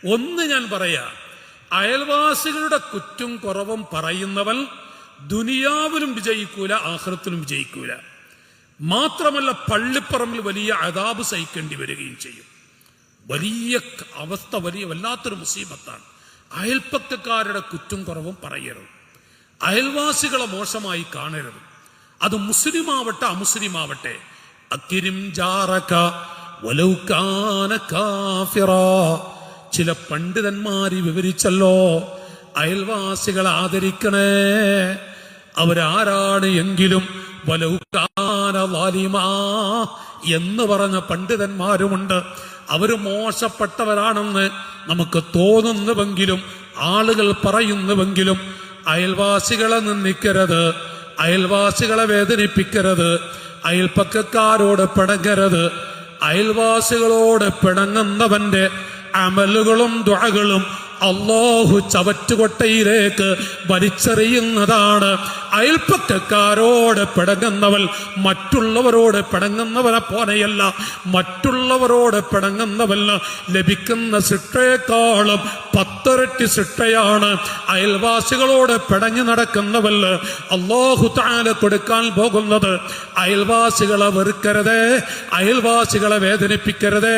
ഒന്ന് ഞാൻ പറയാ, അയൽവാസികളുടെ കുറ്റും കുറവും പറയുന്നവൻ ദുനിയാവിലും വിജയിക്കൂല, ആഖിറത്തിലും വിജയിക്കൂല. മാത്രമല്ല പള്ളിപ്പറമ്പിൽ വലിയ അദാബ് സഹിക്കേണ്ടി വരികയും ചെയ്യും. വലിയ അവസ്ഥ, വല്ലാത്തൊരു മുസീബത്താണ്. അയൽപ്പക്കക്കാരുടെ കുറ്റും കുറവും പറയരുത്, അയൽവാസികളെ മോശമായി കാണരുത്. അത് മുസ്ലിമാവട്ടെ അമുസ്ലിമാവട്ടെ. അക്കിരിം ജാറക വലൗ കാന കാഫിറാ. ചില പണ്ഡിതന്മാര് വിവരിച്ചല്ലോ, അയൽവാസികളെ ആദരിക്കണേ, അവരാരാണ് എങ്കിലും വലൗ കാന ളാലിമാ എന്ന് പറഞ്ഞ പണ്ഡിതന്മാരുമുണ്ട്. അവര് മോശപ്പെട്ടവരാണെന്ന് നമുക്ക് തോന്നുന്നുവെങ്കിലും, ആളുകൾ പറയുന്നുവെങ്കിലും, അയൽവാസികളെ നിന്ദിക്കരുത്, അയൽവാസികളെ വേദനിപ്പിക്കരുത്, അയൽപ്പക്കക്കാരോട് പിണങ്ങരുത്. അയൽവാസികളോട് പിണങ്ങുന്നവന്റെ അമലുകളും ദുആകളും അല്ലാഹു ചവറ്റുകൊട്ടയിലേക്ക് വലിച്ചെറിയുന്നതാണ്. അയൽപ്പക്കക്കാരോട് പിണങ്ങുന്നവൻ മറ്റുള്ളവരോട് പിണങ്ങുന്നവനെ പോലെയല്ല. മറ്റുള്ളവരോട് പിണങ്ങുന്നവന് ലഭിക്കുന്ന ശിക്ഷയെക്കാളും 10 ഇരട്ടി ശിക്ഷയാണ് അയൽവാസികളോട് പിണങ്ങി നടക്കുന്നവന് അല്ലാഹു തആല കൊടുക്കാൻ പോകുന്നത്. അയൽവാസികളെ വെറുക്കരുതേ, അയൽവാസികളെ വേദനിപ്പിക്കരുതേ.